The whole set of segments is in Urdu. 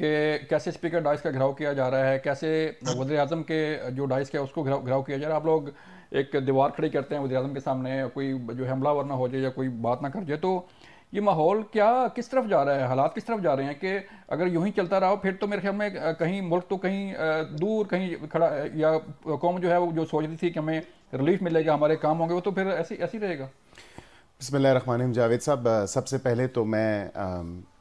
کہ کیسے اسپیکر ڈائس کا گھراؤ کیا جا رہا ہے, کیسے وزیر اعظم کے جو ڈائس کا اس کو گھراؤ کیا جا رہا ہے. آپ لوگ ایک دیوار کھڑی کرتے ہیں وزیر اعظم کے سامنے, کوئی جو حملہ ور نہ ہو جائے یا کوئی بات نہ کر جائے. تو یہ ماحول کیا کس طرف جا رہا ہے, حالات کس طرف جا رہے ہیں کہ اگر یوں ہی چلتا رہا پھر تو میرے خیال میں کہیں ملک تو کہیں دور کہیں کھڑا, یا قوم جو ہے وہ جو سوچ رہی تھی کہ ہمیں ریلیف ملے گا, ہمارے کام ہوں گے, وہ تو پھر ایسی رہے گا. بسم اللہ الرحمن الرحیم. جاوید صاحب, سب سے پہلے تو میں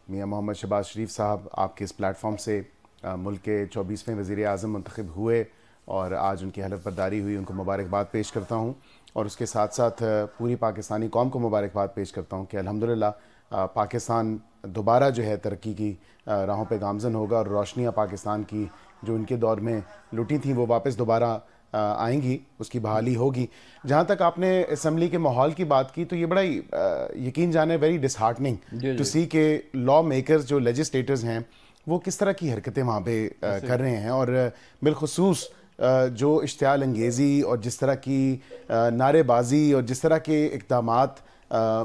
میاں محمد شہباز شریف صاحب آپ کے اس پلیٹ فارم سے ملک کے 24ویں وزیر اعظم منتخب ہوئے اور آج ان کی حلف برداری ہوئی, ان کو مبارکباد پیش کرتا ہوں, اور اس کے ساتھ ساتھ پوری پاکستانی قوم کو مبارکباد پیش کرتا ہوں کہ الحمدللہ پاکستان دوبارہ جو ہے ترقی کی راہوں پہ گامزن ہوگا, اور روشنیاں پاکستان کی جو ان کے دور میں لٹی تھیں وہ واپس دوبارہ آئیں گی, اس کی بحالی ہوگی. جہاں تک آپ نے اسمبلی کے ماحول کی بات کی تو یہ بڑا یقین جانے ویری ڈس ہارٹننگ ٹو سی کہ لا میکرز جو لیجسلیٹرز ہیں وہ کس طرح کی حرکتیں وہاں پہ کر رہے ہیں, اور بالخصوص جو اشتعال انگیزی اور جس طرح کی نعرے بازی اور جس طرح کے اقدامات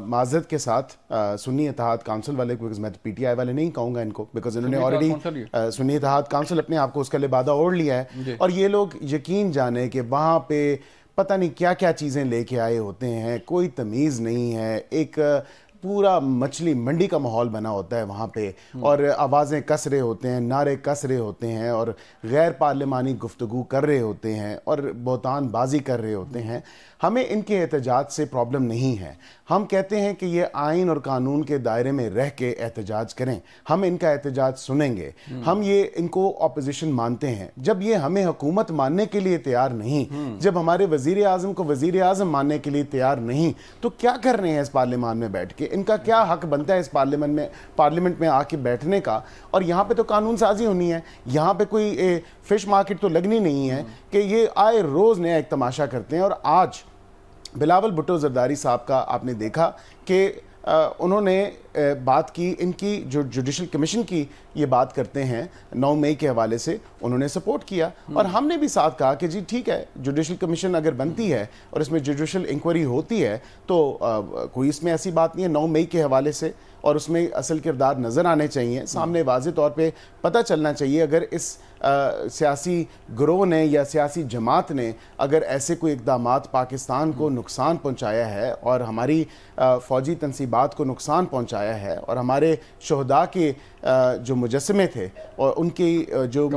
معذرت کے ساتھ سنی اتحاد کونسل والے, بیکاز میں پی ٹی آئی والے نہیں کہوں گا ان کو, بیکاز انہوں نے آلریڈی سنی اتحاد کونسل اپنے آپ کو اس کا لبادہ اوڑھ لیا ہے, اور یہ لوگ یقین جانے کہ وہاں پہ پتہ نہیں کیا کیا چیزیں لے کے آئے ہوتے ہیں, کوئی تمیز نہیں ہے, ایک پورا مچھلی منڈی کا ماحول بنا ہوتا ہے وہاں پہ, اور آوازیں کس رہے ہوتے ہیں, نعرے کس رہے ہوتے ہیں, اور غیر پارلیمانی گفتگو کر رہے ہوتے ہیں, اور بہتان بازی کر رہے ہوتے ہیں. ہمیں ان کے احتجاج سے پرابلم نہیں ہے, ہم کہتے ہیں کہ یہ آئین اور قانون کے دائرے میں رہ کے احتجاج کریں, ہم ان کا احتجاج سنیں گے, ہم یہ ان کو اپوزیشن مانتے ہیں. جب یہ ہمیں حکومت ماننے کے لیے تیار نہیں, جب ہمارے وزیر اعظم کو وزیر اعظم ماننے کے لیے تیار نہیں, تو کیا کر رہے ہیں اس پارلیمان میں بیٹھ کے, ان کا کیا حق بنتا ہے اس پارلیمنٹ میں آ کے بیٹھنے کا. اور یہاں پہ تو قانون سازی ہونی ہے, یہاں پہ کوئی فش مارکیٹ تو لگنی نہیں ہے کہ یہ آئے روز نیا ایک تماشا کرتے ہیں. اور آج بلاول بھٹو زرداری صاحب کا آپ نے دیکھا کہ انہوں نے بات کی, ان کی جو جوڈیشل کمیشن کی یہ بات کرتے ہیں 9 مئی کے حوالے سے, انہوں نے سپورٹ کیا, اور ہم نے بھی ساتھ کہا کہ جی ٹھیک ہے, جوڈیشل کمیشن اگر بنتی ہے اور اس میں جوڈیشل انکوائری ہوتی ہے تو کوئی اس میں ایسی بات نہیں ہے 9 مئی کے حوالے سے, اور اس میں اصل کردار نظر آنے چاہیے سامنے, واضح طور پہ پتہ چلنا چاہیے اگر اس سیاسی گروہ نے یا سیاسی جماعت نے اگر ایسے کوئی اقدامات پاکستان کو نقصان پہنچایا ہے, اور ہماری فوجی تنصیبات کو نقصان پہنچایا ہے, اور ہمارے شہداء کے جو مجسمے تھے اور ان کی جو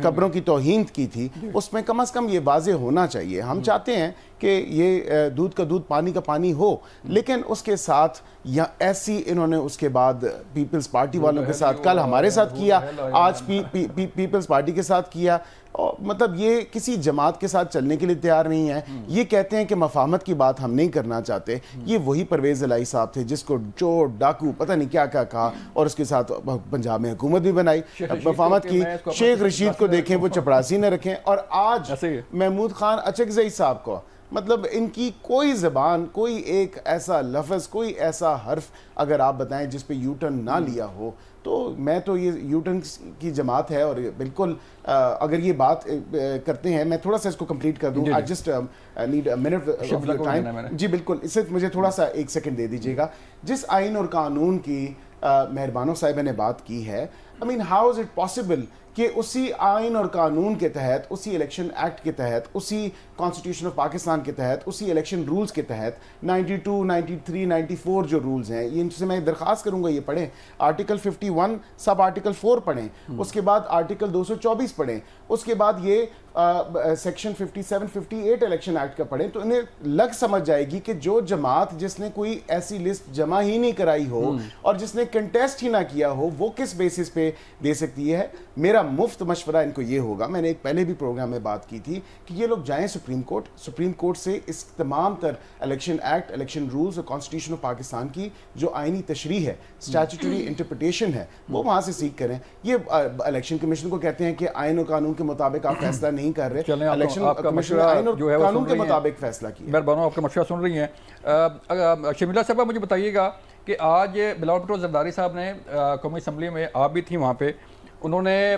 قبروں کی توہین کی تھی, اس میں کم از کم یہ واضح ہونا چاہیے. ہم چاہتے ہیں کہ یہ دودھ کا دودھ پانی کا پانی ہو, لیکن اس کے ساتھ یا ایسی انہوں نے اس کے بعد پیپلز پارٹی والوں کے ساتھ, کل ہمارے ساتھ کیا, آج پیپلز پارٹی کے ساتھ کیا, مطلب یہ کسی جماعت کے ساتھ چلنے کے لیے تیار نہیں ہے. یہ کہتے ہیں کہ مفاہمت کی بات ہم نہیں کرنا چاہتے. یہ وہی پرویز الہی صاحب تھے جس کو چور ڈاکو پتہ نہیں کیا کیا کہا, اور اس کے ساتھ پنجاب میں حکومت بھی بنائی, مفاہمت کی. شیخ رشید کو دیکھیں وہ چپڑاسی نہ رکھیں, اور آج محمود خان اچکزئی صاحب کو, مطلب ان کی کوئی زبان, کوئی ایک ایسا لفظ, کوئی ایسا حرف اگر آپ بتائیں جس پہ یو ٹرن نہ لیا ہو, تو میں تو یہ یو ٹرن کی جماعت ہے. اور بالکل اگر یہ بات کرتے ہیں, میں تھوڑا سا اس کو کمپلیٹ کر دوں, I just need a minute of your time. جی بالکل, اس سے مجھے تھوڑا سا 1 سیکنڈ دے دیجیے گا. جس آئین اور قانون کی مہربانوں صاحبہ نے بات کی ہے, I mean how is it possible کہ اسی آئین اور قانون کے تحت, اسی الیکشن ایکٹ کے تحت, اسی کانسٹیٹیوشن آف پاکستان کے تحت, اسی الیکشن رولز کے تحت 92, 93, 94 جو رولز ہیں, یہ ان سے میں درخواست کروں گا یہ پڑھیں. آرٹیکل 51 سب آرٹیکل 4 پڑھیں, اس کے بعد آرٹیکل 224 پڑھیں, اس کے بعد یہ سیکشن 57, 58 الیکشن ایکٹ کا پڑھیں, تو انہیں لگ سمجھ جائے گی کہ جو جماعت جس نے کوئی ایسی لسٹ جمع ہی نہیں کرائی ہو اور جس نے کنٹیسٹ ہی نہ کیا ہو, وہ کس بیسس پہ دے سکتی ہے. میرا مفت مشورہ ان کو یہ ہوگا, میں نے ایک پہلے بھی پروگرام میں بات کی تھی, کہ یہ لوگ جائیں سپریم کورٹ سے اس تمام تر الیکشن ایکٹ, الیکشن رولز اور کانسٹیٹیوشن آف پاکستان کی جو آئینی تشریح ہے, اسٹیچوٹری انٹرپریٹیشن ہے, وہ وہاں سے سیکھ کریں. یہ الیکشن کمیشن کو کہتے ہیں کہ آئین اور قانون کے مطابق آپ فیصلہ نہیں کر رہے, الیکشن کمیشن آئین اور قانون کے مطابق فیصلہ کیا. مہربانوں آپ کا مشورہ سن رہی ہیں. شمیلہ صاحبہ مجھے بتائیے گا کہ آج بلاول بھٹو زرداری صاحب نے قومی اسمبلی میں, آپ بھی تھیں وہاں پہ, انہوں نے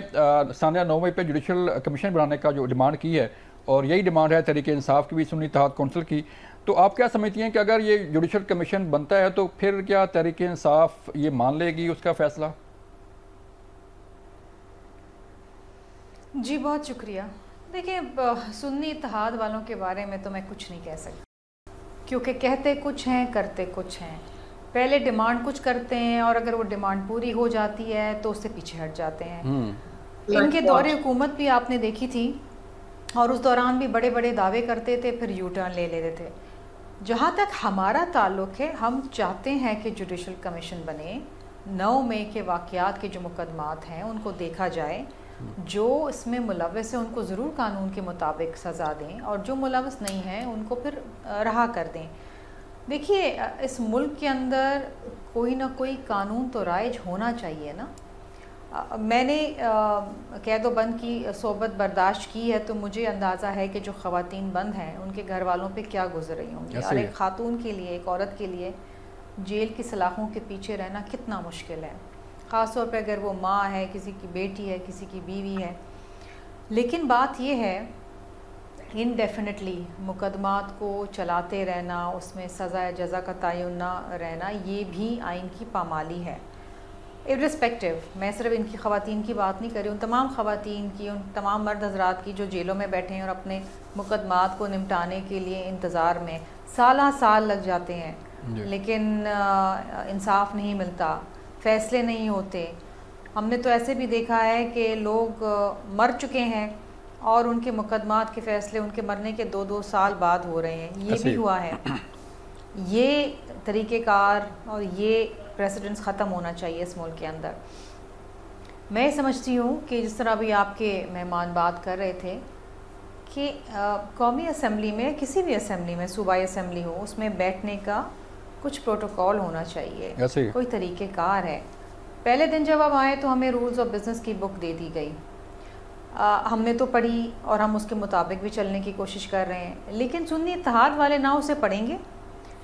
ثانیہ 9 مئی پہ جوڈیشل کمیشن بنانے کا جو ڈیمانڈ کی ہے, اور یہی ڈیمانڈ ہے تحریک انصاف کی بھی, سنی اتحاد کونسل کی. تو آپ کیا سمجھتی ہیں کہ اگر یہ جوڈیشل کمیشن بنتا ہے تو پھر کیا تحریک انصاف یہ مان لے گی اس کا فیصلہ؟ جی بہت شکریہ. دیکھیں سنی اتحاد والوں کے بارے میں تو میں کچھ نہیں کہہ سکتی، کیونکہ کہتے کچھ ہیں کرتے کچھ ہیں. پہلے ڈیمانڈ کچھ کرتے ہیں اور اگر وہ ڈیمانڈ پوری ہو جاتی ہے تو اس سے پیچھے ہٹ جاتے ہیں. ان کے دور حکومت بھی آپ نے دیکھی تھی اور اس دوران بھی بڑے بڑے دعوے کرتے تھے، پھر یو ٹرن لے لیتے تھے. جہاں تک ہمارا تعلق ہے، ہم چاہتے ہیں کہ جوڈیشل کمیشن بنے، 9 مئی کے واقعات کے جو مقدمات ہیں ان کو دیکھا جائے. جو اس میں ملوث ہیں ان کو ضرور قانون کے مطابق سزا دیں اور جو ملوث نہیں ہیں ان کو پھر رہا کر دیں. دیکھیے اس ملک کے اندر کوئی نہ کوئی قانون تو رائج ہونا چاہیے نا. میں نے قید و بند کی صحبت برداشت کی ہے تو مجھے اندازہ ہے کہ جو خواتین بند ہیں ان کے گھر والوں پہ کیا گزر رہی ہوں گی، اور ایک خاتون کے لیے، ایک عورت کے لیے جیل کی سلاخوں کے پیچھے رہنا کتنا مشکل ہے، خاص طور پہ اگر وہ ماں ہے، کسی کی بیٹی ہے، کسی کی بیوی ہے. لیکن بات یہ ہے انڈیفینیٹلی مقدمات کو چلاتے رہنا، اس میں سزا جزا کا تعین نہ رہنا، یہ بھی آئین کی پامالی ہے. ارسپیکٹیو، میں صرف ان کی خواتین کی بات نہیں کر رہی، ان تمام خواتین کی، ان تمام مرد حضرات کی جو جیلوں میں بیٹھے ہیں اور اپنے مقدمات کو نمٹانے کے لیے انتظار میں سالہ سال لگ جاتے ہیں لیکن انصاف نہیں ملتا، فیصلے نہیں ہوتے. ہم نے تو ایسے بھی دیکھا ہے کہ لوگ مر چکے ہیں اور ان کے مقدمات کے فیصلے ان کے مرنے کے 2-2 سال بعد ہو رہے ہیں. یہ بھی ہوا ہے. یہ طریقہ کار اور یہ پریسیڈنٹس ختم ہونا چاہیے اس ملک کے اندر. میں سمجھتی ہوں کہ جس طرح بھی آپ کے مہمان بات کر رہے تھے کہ قومی اسمبلی میں، کسی بھی اسمبلی میں، صوبائی اسمبلی ہو، اس میں بیٹھنے کا کچھ پروٹوکول ہونا چاہیے، کوئی طریقہ کار ہے. پہلے دن جب ہم آئے تو ہمیں رولز آف بزنس کی بک دے دی گئی، ہم نے تو پڑھی اور ہم اس کے مطابق بھی چلنے کی کوشش کر رہے ہیں. لیکن سنی اتحاد والے نہ اسے پڑھیں گے،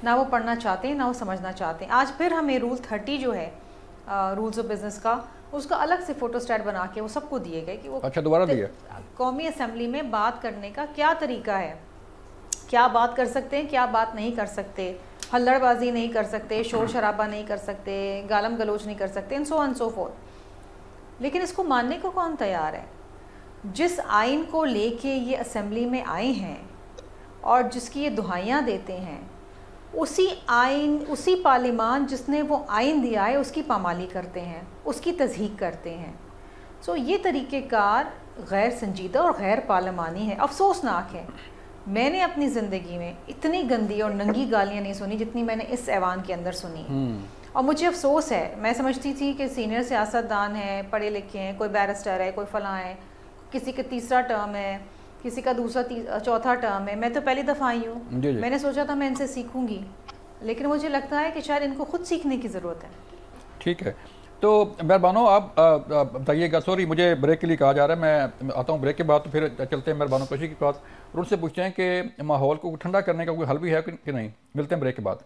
نہ وہ پڑھنا چاہتے ہیں، نہ وہ سمجھنا چاہتے ہیں. آج پھر ہمیں رول 30 جو ہے رولز آف بزنس کا، اس کا الگ سے فوٹو اسٹیٹ بنا کے وہ سب کو دیے گئے کہ وہ دوبارہ دیے قومی اسمبلی میں بات کرنے کا کیا طریقہ ہے، کیا بات کر سکتے ہیں، کیا بات نہیں کر سکتے، ہلڑ بازی نہیں کر سکتے، شور شرابہ نہیں کر سکتے، گالم گلوچ نہیں کر سکتے، and so forth. لیکن اس کو ماننے کو کون تیار ہے؟ جس آئین کو لے کے یہ اسمبلی میں آئے ہیں اور جس کی یہ دہائیاں دیتے ہیں، اسی آئین، اسی پارلیمان جس نے وہ آئین دیا ہے اس کی پامالی کرتے ہیں، اس کی تصحیح کرتے ہیں. سو یہ طریقہ کار غیر سنجیدہ اور غیر پارلیمانی ہے، افسوسناک ہے. میں نے اپنی زندگی میں اتنی گندی اور ننگی گالیاں نہیں سنی جتنی میں نے اس ایوان کے اندر سنی، اور مجھے افسوس ہے. میں سمجھتی تھی کہ سینئر سیاست دان ہیں، پڑھے لکھے ہیں، کوئی بیرسٹر ہے، کوئی فلاں ہے، کسی کا تیسرا ٹرم ہے، کسی کا دوسرا چوتھا ٹرم ہے. میں تو پہلی دفعہ آئی ہوں، میں نے سوچا تھا میں ان سے سیکھوں گی، لیکن مجھے لگتا ہے کہ شاید ان کو خود سیکھنے کی ضرورت ہے. ٹھیک ہے، تو مہربانوں آپ بتائیے گا. سوری مجھے بریک کے لیے کہا جا رہا ہے، میں آتا ہوں بریک کے بعد، تو پھر چلتے ہیں مہربانوں کوشش کے پاس اور ان سے پوچھتے ہیں کہ ماحول کو ٹھنڈا کرنے کا کوئی حل بھی ہے کہ نہیں. ملتے ہیں بریک کے بعد.